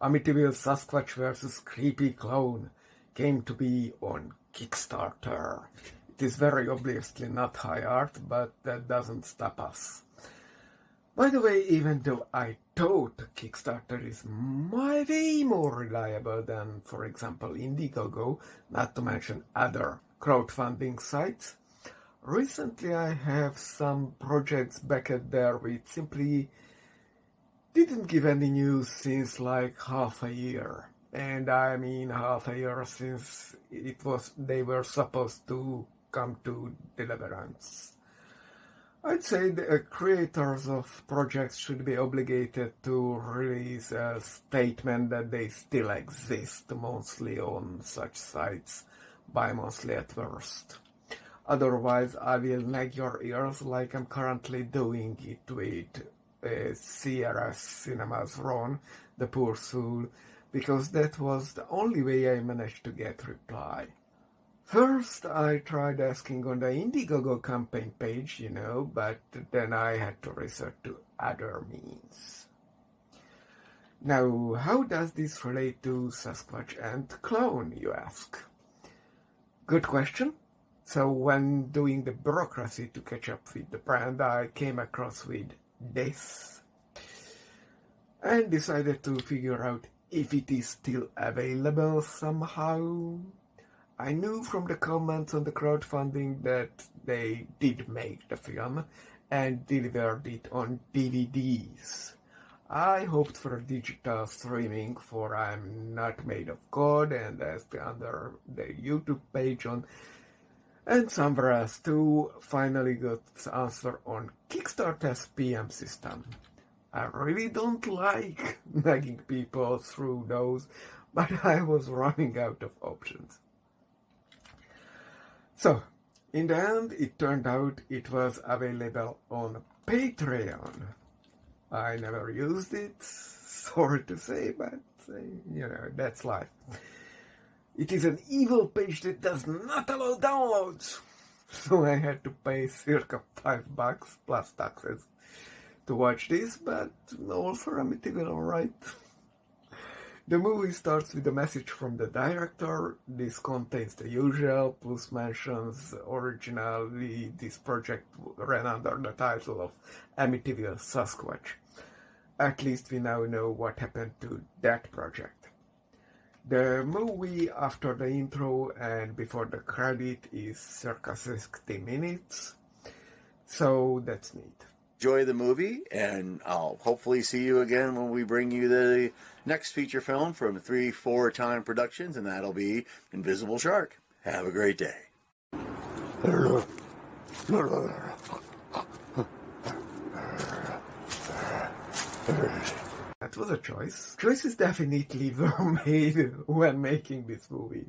Amityville Sasquatch vs. Kreepy Klown came to be on Kickstarter. It is very obviously not high art, but that doesn't stop us. By the way, even though I thought Kickstarter is way more reliable than, for example, Indiegogo, not to mention other crowdfunding sites, recently I have some projects backed there which simply didn't give any news since like half a year. And I mean half a year since they were supposed to come to deliverance. I'd say the creators of projects should be obligated to release a statement that they still exist monthly on such sites, bi-monthly at worst. Otherwise, I will nag your ears like I'm currently doing it with CRS Cinema's Ron, the poor soul, because that was the only way I managed to get reply. First, I tried asking on the Indiegogo campaign page, but then I had to resort to other means. Now, how does this relate to Sasquatch and Klown, you ask? Good question. So when doing the bureaucracy to catch up with the brand, I came across with this and decided to figure out if it is still available somehow. I knew from the comments on the crowdfunding that they did make the film and delivered it on DVDs. I hoped for digital streaming, for I'm not made of God, and asked under the YouTube page on and somewhere else too. Finally got the answer on Kickstarter's PM system. I really don't like nagging people through those, but I was running out of options. So, in the end, it turned out it was available on Patreon. I never used it, sorry to say, but that's life. It is an evil page that does not allow downloads, so I had to pay circa $5 plus taxes to watch this, but all for Amityville, alright. The movie starts with a message from the director. This contains the usual, plus mentions originally this project ran under the title of Amityville Sasquatch. At least we now know what happened to that project. The movie after the intro and before the credit is circa 60 minutes, so that's neat. Enjoy the movie, and I'll hopefully see you again when we bring you the next feature film from 3-4 Time Productions, and that'll be Invisible Shark. Have a great day. That was a choice. Choices definitely were made when making this movie.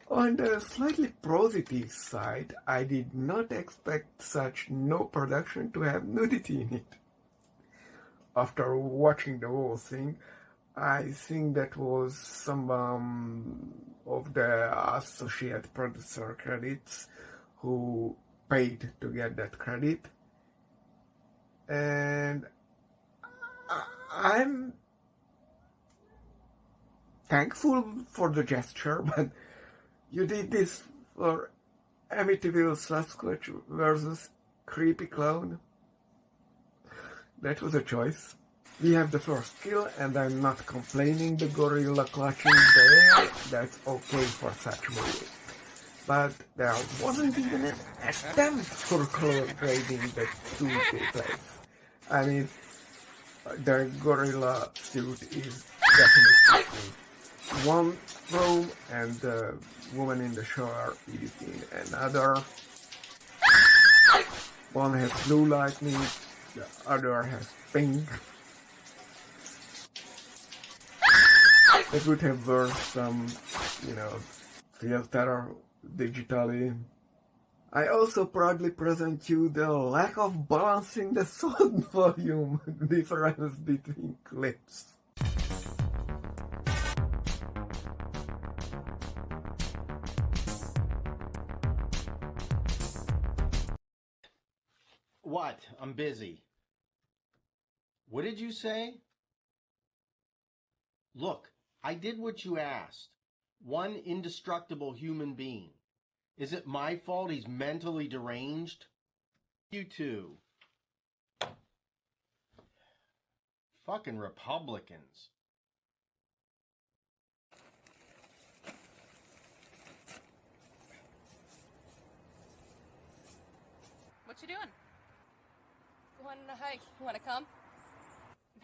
On the slightly positive side, I did not expect such no production to have nudity in it. After watching the whole thing, I think that was some of the associate producer credits who paid to get that credit. And I'm thankful for the gesture, but you did this for Amityville Sasquatch versus Kreepy Klown. That was a choice. We have the first kill, and I'm not complaining the gorilla clutching the air. That's okay for such movie. But there wasn't even an attempt for color grading the two place. I mean, the gorilla suit is definitely one room and the woman in the shower is in another. One has blue lightning, the other has pink. It would have worked some, filter digitally. I also proudly present you the lack of balancing the sound volume difference between clips. What? I'm busy. What did you say? Look, I did what you asked. One indestructible human being. Is it my fault he's mentally deranged? You too. Fucking Republicans. What you doing? Going on a hike. You want to come?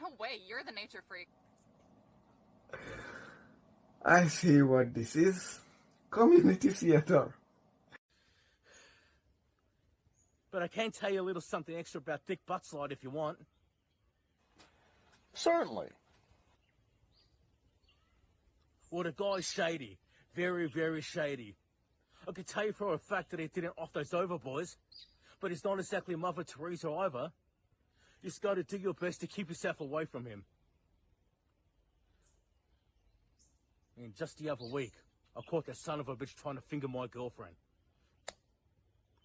No way, you're the nature freak. I see what this is. Community theater. But I can tell you a little something extra about Dick Buttslide if you want. Certainly. Well, the guy's shady. Very, very shady. I can tell you for a fact that he didn't off those overboys, but he's not exactly Mother Teresa either. You just got to do your best to keep yourself away from him. And just the other week, I caught that son of a bitch trying to finger my girlfriend.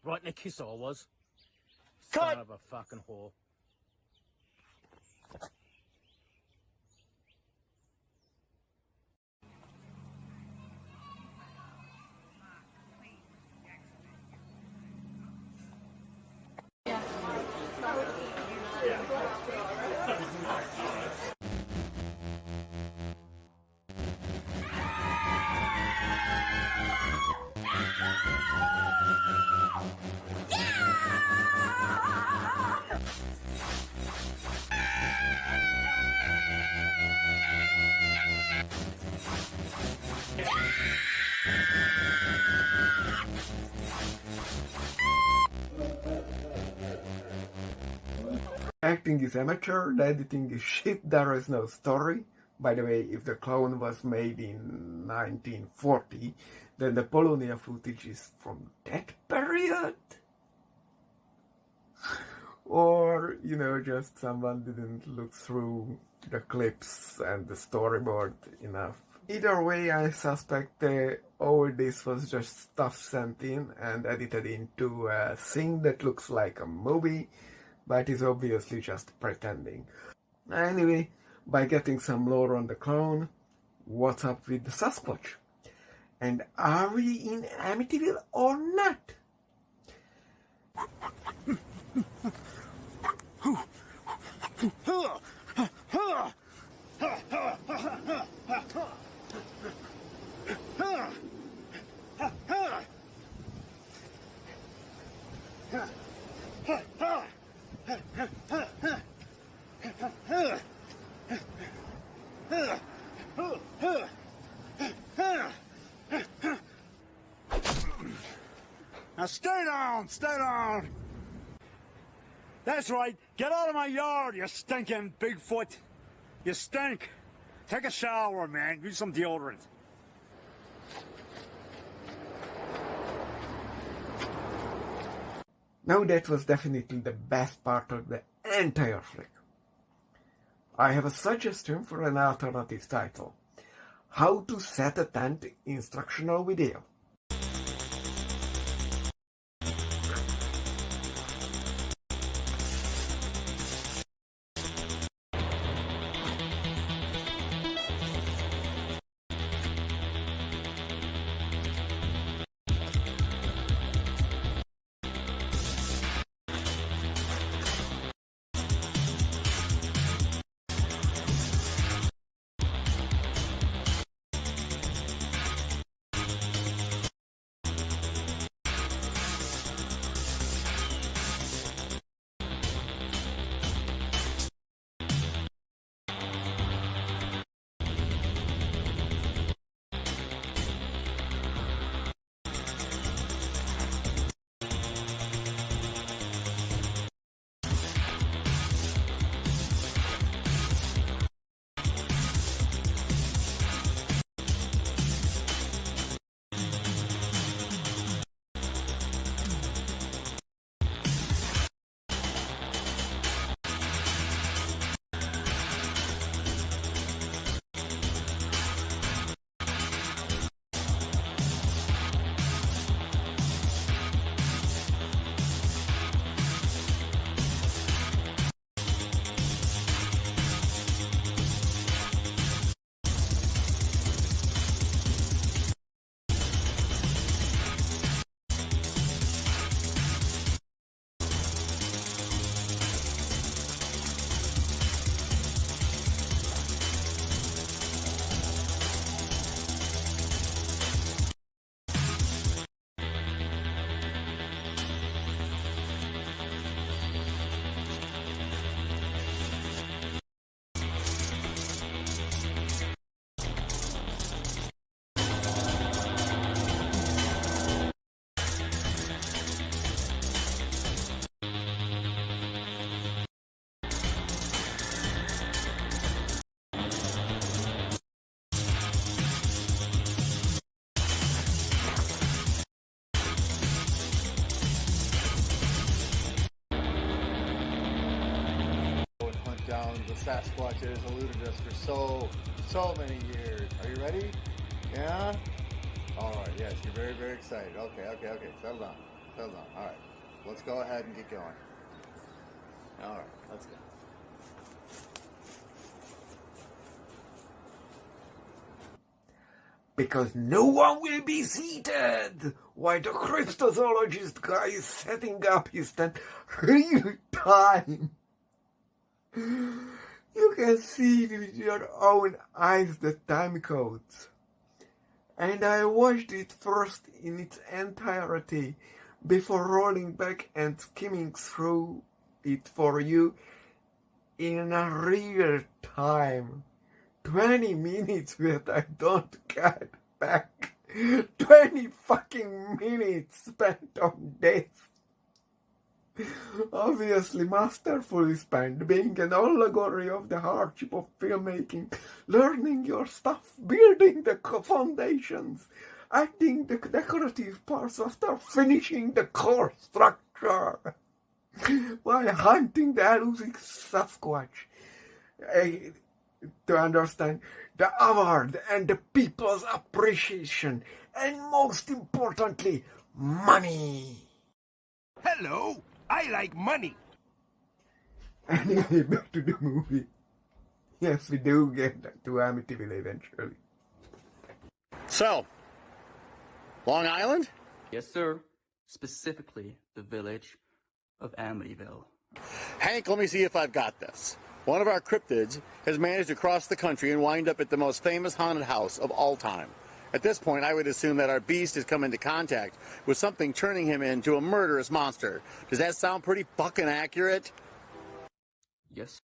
Right in the kisser I was. Son of a fucking whore. Acting is amateur, the editing is shit, there is no story. By the way, if the Klown was made in 1940, then the Polonia footage is from that period? Or, just someone didn't look through the clips and the storyboard enough. Either way, I suspect all this was just stuff sent in and edited into a thing that looks like a movie, but is obviously just pretending. Anyway, by getting some lore on the Klown, what's up with the Sasquatch? And are we in Amityville or not? Now stay down, stay down. That's right. Get out of my yard, you stinking Bigfoot. You stink. Take a shower, man. Use some deodorant. Now that was definitely the best part of the entire flick. I have a suggestion for an alternative title. How to set a tent instructional video. down the Sasquatches eluded us for so many years. Are you ready? Yeah? Alright, yes, you're very, very excited. Okay. Settle down. Alright. Let's go ahead and get going. Alright, let's go. Because no one will be seated while the cryptozoologist guy is setting up his tent real time. You can see with your own eyes the time codes. And I watched it first in its entirety before rolling back and skimming through it for you in a real time. 20 minutes that I don't get back. 20 fucking minutes spent on this. Obviously masterfully spent, being an allegory of the hardship of filmmaking, learning your stuff, building the foundations, adding the decorative parts after finishing the core structure, while hunting the elusive Sasquatch. To understand the award and the people's appreciation, and most importantly, money. Hello, I like money. Anyway, back to the movie. Yes, we do get to Amityville eventually. So, Long Island? Yes, sir. Specifically, the village of Amityville. Hank, let me see if I've got this. One of our cryptids has managed to cross the country and wind up at the most famous haunted house of all time. At this point, I would assume that our beast has come into contact with something turning him into a murderous monster. Does that sound pretty fucking accurate? Yes.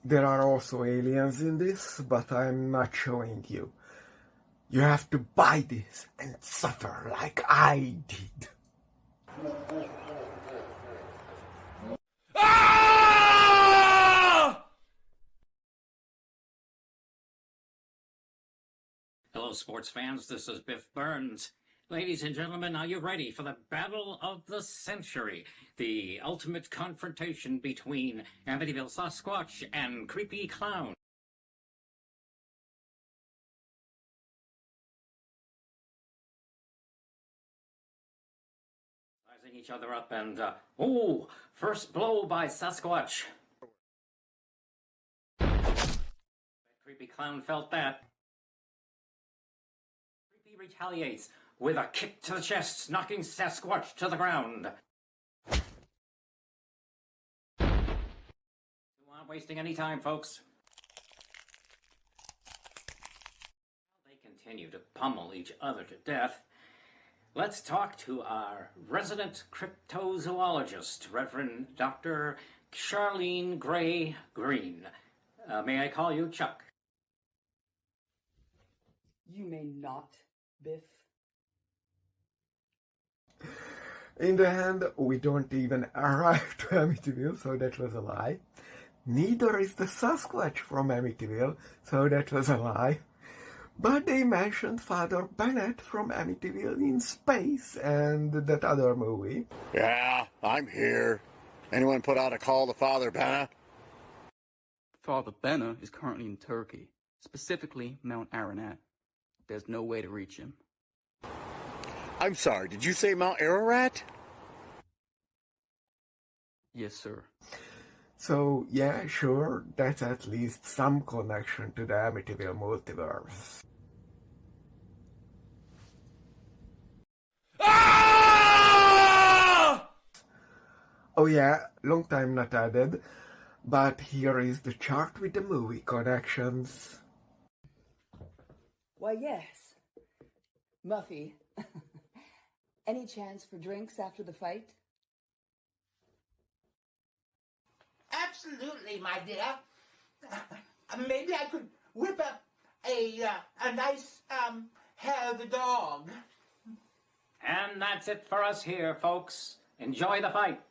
There are also aliens in this, but I'm not showing you. You have to buy this and suffer like I did. Hello, sports fans. This is Biff Burns. Ladies and gentlemen, are you ready for the battle of the century? The ultimate confrontation between Amityville Sasquatch and Kreepy Klown. Sizing each other up and, first blow by Sasquatch. Kreepy Klown felt that. Kreepy retaliates with a kick to the chest, knocking Sasquatch to the ground. We're not wasting any time, folks. They continue to pummel each other to death. Let's talk to our resident cryptozoologist, Reverend Dr. Charlene Gray Green. May I call you Chuck? You may not, Biff. In the end, we don't even arrive to Amityville, so that was a lie. Neither is the Sasquatch from Amityville, so that was a lie. But they mentioned Father Bennett from Amityville in Space and that other movie. Yeah, I'm here. Anyone put out a call to Father Bennett? Father Benner is currently in Turkey, specifically Mount Ararat. There's no way to reach him. I'm sorry, did you say Mount Ararat? Yes, sir. So, yeah, sure, that's at least some connection to the Amityville multiverse. Ah! Oh yeah, long time not added, but here is the chart with the movie connections. Why, yes. Muffy, any chance for drinks after the fight? Absolutely, my dear. Maybe I could whip up a nice hair of the dog. And that's it for us here, folks. Enjoy the fight.